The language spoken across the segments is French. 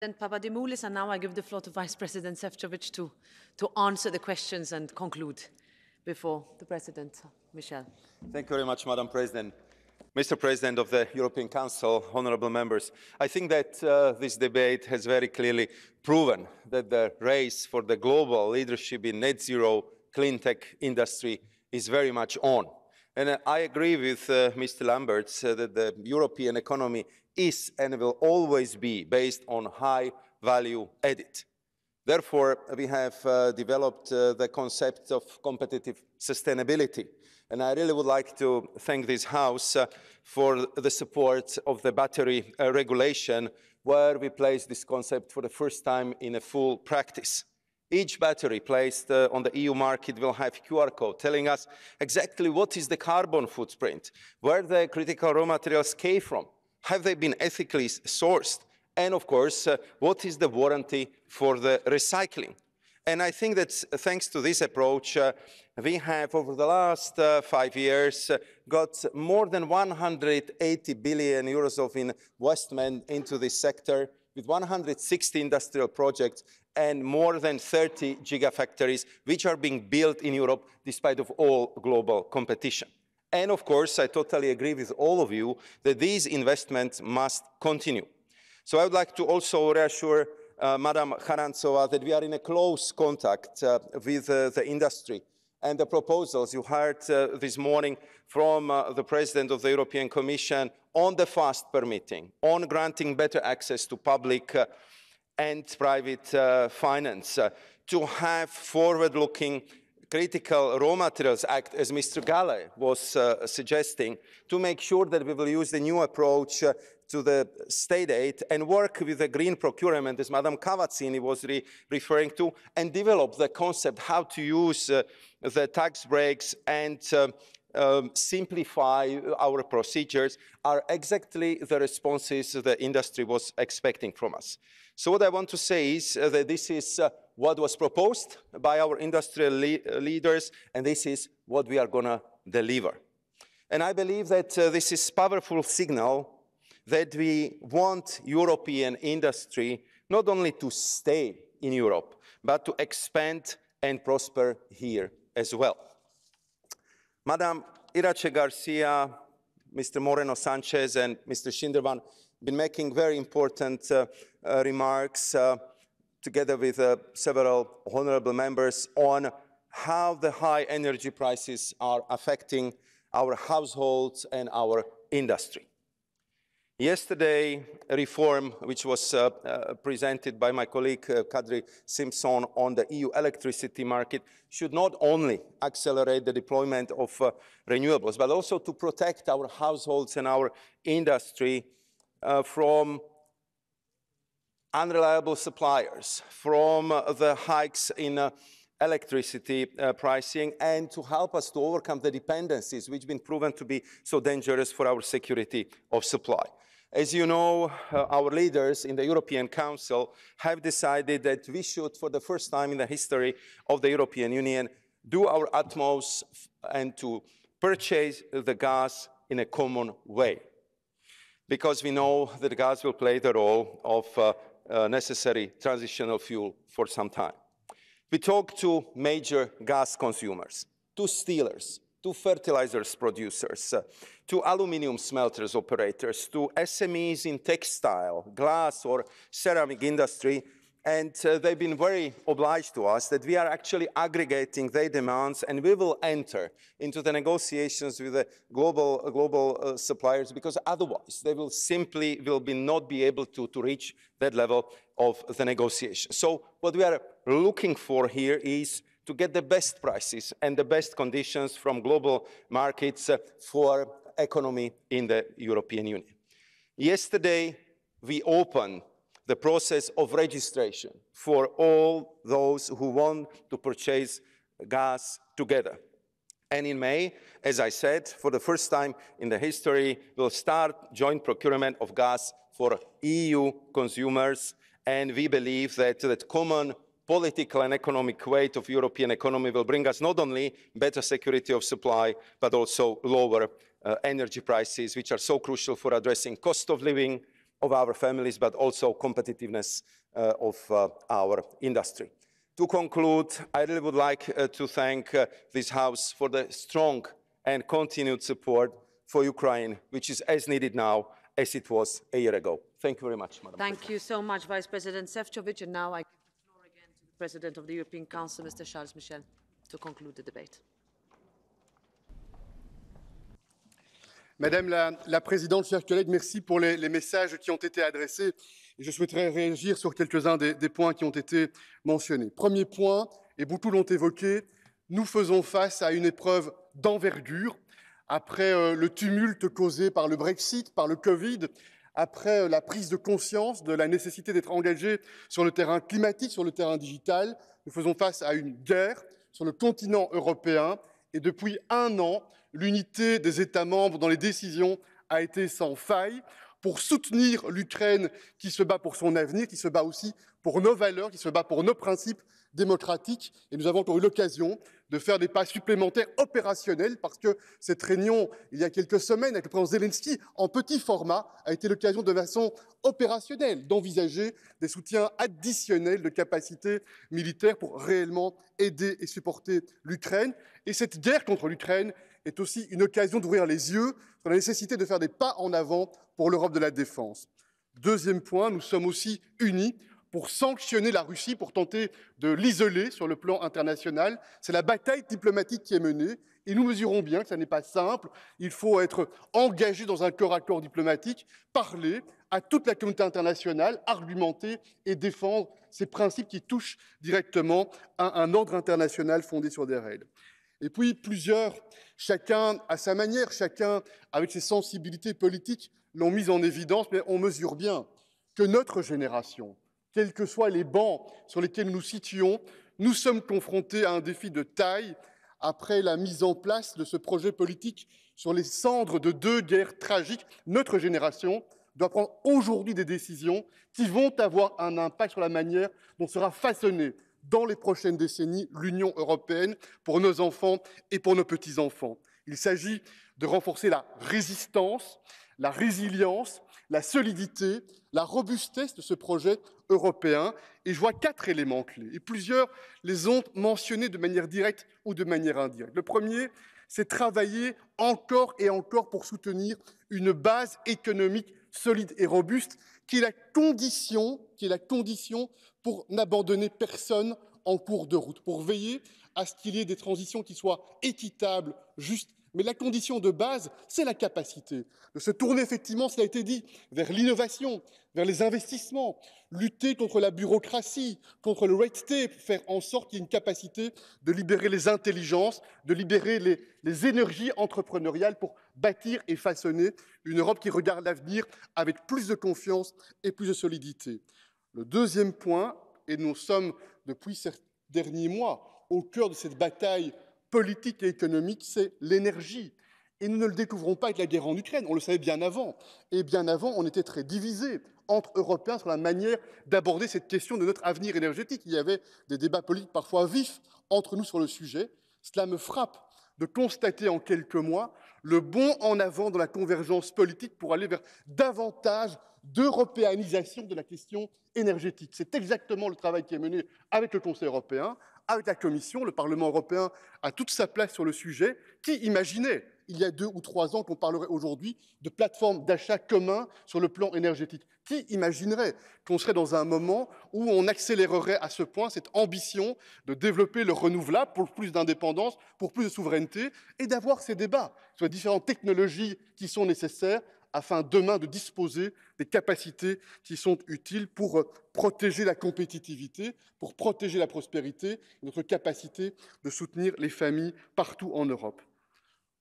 President Papadimoulis, and now I give the floor to Vice President Šefčovič to answer the questions and conclude before the President, Michel. Thank you very much, Madam President. Mr. President of the European Council, honourable members, I think that this debate has very clearly proven that the race for the global leadership in net zero clean tech industry is very much on. And I agree with Mr. Lamberts that the European economy is and will always be based on high value added. Therefore, we have developed the concept of competitive sustainability. And I really would like to thank this House for the support of the battery regulation, where we placed this concept for the first time in a full practice. Each battery placed on the EU market will have QR code telling us exactly what is the carbon footprint, where the critical raw materials came from, have they been ethically sourced, and of course, what is the warranty for the recycling. And I think that thanks to this approach, we have over the last 5 years got more than 180 billion euros of investment into this sector, with 160 industrial projects and more than 30 gigafactories, which are being built in Europe despite of all global competition. And of course, I totally agree with all of you that these investments must continue. So I would like to also reassure Madam Charanzová that we are in a close contact with the industry. And the proposals you heard this morning from the President of the European Commission on the fast permitting, on granting better access to public and private finance, to have forward-looking Critical Raw Materials Act, as Mr. Gale was suggesting, to make sure that we will use the new approach to the state aid and work with the green procurement, as Madam Cavazzini was referring to, and develop the concept how to use the tax breaks and simplify our procedures are exactly the responses the industry was expecting from us. So what I want to say is that this is what was proposed by our industrial leaders, and this is what we are going to deliver. And I believe that this is a powerful signal that we want European industry not only to stay in Europe, but to expand and prosper here as well. Madam Irache Garcia, Mr. Moreno Sanchez, and Mr. Schindervan have been making very important remarks together with several honourable members on how the high energy prices are affecting our households and our industry. Yesterday, a reform which was presented by my colleague Kadri Simpson on the EU electricity market should not only accelerate the deployment of renewables, but also to protect our households and our industry from unreliable suppliers, from the hikes in electricity pricing, and to help us to overcome the dependencies which have been proven to be so dangerous for our security of supply. As you know, our leaders in the European Council have decided that we should, for the first time in the history of the European Union, do our utmost and to purchase the gas in a common way, because we know that gas will play the role of necessary transitional fuel for some time. We talked to major gas consumers, to steelers, to fertilizers producers, to aluminium smelters operators, to SMEs in textile, glass or ceramic industry, and they've been very obliged to us that we are actually aggregating their demands, and we will enter into the negotiations with the global suppliers, because otherwise they will simply not be able to reach that level of the negotiation. So what we are looking for here is to get the best prices and the best conditions from global markets for economy in the European Union. Yesterday, we opened the process of registration for all those who want to purchase gas together. And in May, as I said, for the first time in the history, we'll start joint procurement of gas for EU consumers. And we believe that that common political and economic weight of European economy will bring us not only better security of supply, but also lower energy prices, which are so crucial for addressing cost of living, of our families, but also competitiveness of our industry. To conclude, I really would like to thank this House for the strong and continued support for Ukraine, which is as needed now as it was a year ago. Thank you very much, Madam President. Thank you so much, Vice President Šefčovič. And now I give the floor again to the President of the European Council, Mr. Charles Michel, to conclude the debate. Madame la Présidente, chers collègues, merci pour les messages qui ont été adressés. Et je souhaiterais réagir sur quelques-uns des points qui ont été mentionnés. Premier point, et beaucoup l'ont évoqué, nous faisons face à une épreuve d'envergure. Après le tumulte causé par le Brexit, par le Covid, après la prise de conscience de la nécessité d'être engagé sur le terrain climatique, sur le terrain digital, nous faisons face à une guerre sur le continent européen. Et depuis un an, l'unité des États membres dans les décisions a été sans faille pour soutenir l'Ukraine qui se bat pour son avenir, qui se bat aussi pour nos valeurs, qui se bat pour nos principes démocratiques. Et nous avons encore eu l'occasion de faire des pas supplémentaires opérationnels parce que cette réunion, il y a quelques semaines, avec le président Zelensky, en petit format, a été l'occasion de façon opérationnelle d'envisager des soutiens additionnels de capacités militaires pour réellement aider et supporter l'Ukraine. Et cette guerre contre l'Ukraine est aussi une occasion d'ouvrir les yeux sur la nécessité de faire des pas en avant pour l'Europe de la défense. Deuxième point, nous sommes aussi unis pour sanctionner la Russie, pour tenter de l'isoler sur le plan international. C'est la bataille diplomatique qui est menée et nous mesurons bien que ce n'est pas simple. Il faut être engagé dans un corps à corps diplomatique, parler à toute la communauté internationale, argumenter et défendre ces principes qui touchent directement à un ordre international fondé sur des règles. Et puis plusieurs, chacun à sa manière, chacun avec ses sensibilités politiques, l'ont mise en évidence, mais on mesure bien que notre génération, quels que soient les bancs sur lesquels nous nous situons, nous sommes confrontés à un défi de taille après la mise en place de ce projet politique sur les cendres de deux guerres tragiques. Notre génération doit prendre aujourd'hui des décisions qui vont avoir un impact sur la manière dont sera façonnée dans les prochaines décennies l'Union européenne pour nos enfants et pour nos petits-enfants. Il s'agit de renforcer la résistance, la résilience, la solidité, la robustesse de ce projet européen. Et je vois 4 éléments clés. Et plusieurs les ont mentionnés de manière directe ou de manière indirecte. Le premier, c'est travailler encore et encore pour soutenir une base économique solide et robuste qui est la condition pour n'abandonner personne en cours de route, pour veiller à ce qu'il y ait des transitions qui soient équitables, justes. Mais la condition de base, c'est la capacité de se tourner effectivement, cela a été dit, vers l'innovation, vers les investissements, lutter contre la bureaucratie, contre le red tape, faire en sorte qu'il y ait une capacité de libérer les intelligences, de libérer les énergies entrepreneuriales pour bâtir et façonner une Europe qui regarde l'avenir avec plus de confiance et plus de solidité. Le deuxième point, et nous sommes depuis ces derniers mois au cœur de cette bataille politique et économique, c'est l'énergie. Et nous ne le découvrons pas avec la guerre en Ukraine, on le savait bien avant. Et bien avant, on était très divisés entre Européens sur la manière d'aborder cette question de notre avenir énergétique. Il y avait des débats politiques parfois vifs entre nous sur le sujet. Cela me frappe de constater en quelques mois le bond en avant dans la convergence politique pour aller vers davantage d'européanisation de la question énergétique. C'est exactement le travail qui est mené avec le Conseil européen, avec la Commission. Le Parlement européen a toute sa place sur le sujet. Qui imaginait, il y a 2 ou 3 ans, qu'on parlerait aujourd'hui de plateformes d'achat communs sur le plan énergétique? Qui imaginerait qu'on serait dans un moment où on accélérerait à ce point cette ambition de développer le renouvelable pour plus d'indépendance, pour plus de souveraineté, et d'avoir ces débats sur les différentes technologies qui sont nécessaires afin demain de disposer des capacités qui sont utiles pour protéger la compétitivité, pour protéger la prospérité, notre capacité de soutenir les familles partout en Europe.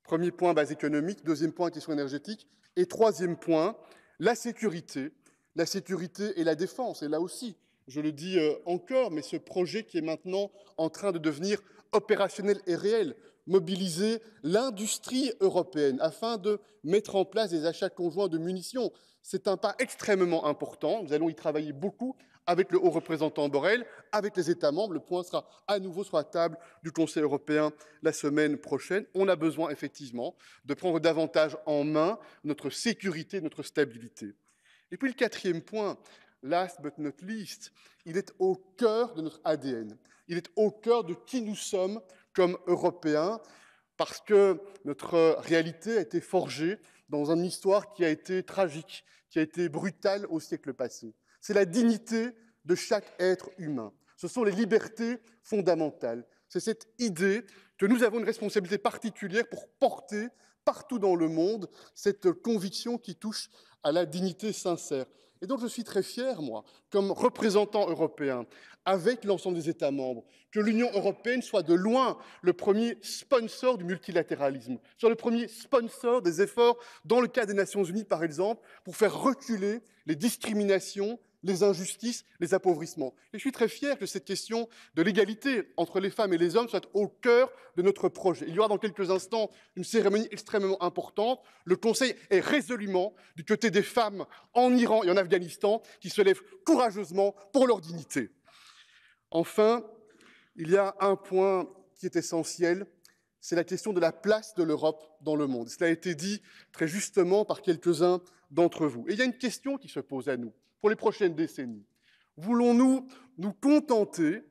Premier point, base économique. Deuxième point, question énergétique. Et troisième point, la sécurité et la défense. Et là aussi, je le dis encore, mais ce projet qui est maintenant en train de devenir opérationnel et réel, mobiliser l'industrie européenne afin de mettre en place des achats conjoints de munitions. C'est un pas extrêmement important. Nous allons y travailler beaucoup avec le haut représentant Borrell, avec les États membres. Le point sera à nouveau sur la table du Conseil européen la semaine prochaine. On a besoin, effectivement, de prendre davantage en main notre sécurité, notre stabilité. Et puis le quatrième point, last but not least, il est au cœur de notre ADN. Il est au cœur de qui nous sommes comme Européens, parce que notre réalité a été forgée dans une histoire qui a été tragique, qui a été brutale au siècle passé. C'est la dignité de chaque être humain. Ce sont les libertés fondamentales. C'est cette idée que nous avons une responsabilité particulière pour porter partout dans le monde cette conviction qui touche à la dignité sincère. Et donc je suis très fier, moi, comme représentant européen, avec l'ensemble des États membres, que l'Union européenne soit de loin le premier sponsor du multilatéralisme, soit le premier sponsor des efforts dans le cadre des Nations Unies, par exemple, pour faire reculer les discriminations, les injustices, les appauvrissements. Et je suis très fier que cette question de l'égalité entre les femmes et les hommes soit au cœur de notre projet. Il y aura dans quelques instants une cérémonie extrêmement importante. Le Conseil est résolument du côté des femmes en Iran et en Afghanistan qui se lèvent courageusement pour leur dignité. Enfin, il y a un point qui est essentiel, c'est la question de la place de l'Europe dans le monde. Cela a été dit très justement par quelques-uns d'entre vous. Et il y a une question qui se pose à nous pour les prochaines décennies. Voulons-nous nous contenter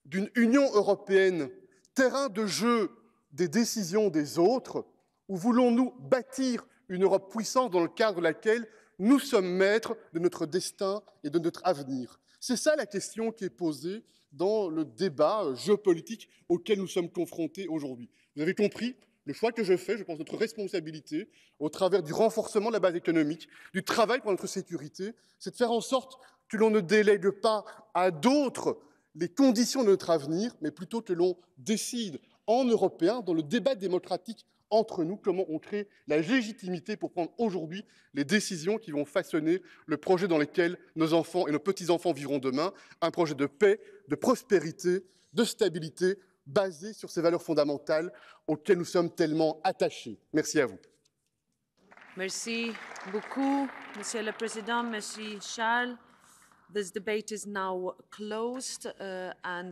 d'une Union européenne terrain de jeu des décisions des autres, ou voulons-nous bâtir une Europe puissante dans le cadre de laquelle nous sommes maîtres de notre destin et de notre avenir? C'est ça la question qui est posée dans le débat géopolitique auquel nous sommes confrontés aujourd'hui. Vous avez compris le choix que je fais, je pense, notre responsabilité, au travers du renforcement de la base économique, du travail pour notre sécurité, c'est de faire en sorte que l'on ne délègue pas à d'autres les conditions de notre avenir, mais plutôt que l'on décide en Européens, dans le débat démocratique entre nous, comment on crée la légitimité pour prendre aujourd'hui les décisions qui vont façonner le projet dans lequel nos enfants et nos petits-enfants vivront demain, un projet de paix, de prospérité, de stabilité, basé sur ces valeurs fondamentales auxquelles nous sommes tellement attachés. Merci à vous. Merci beaucoup, Monsieur le Président. Merci, Charles. This debate is now closed and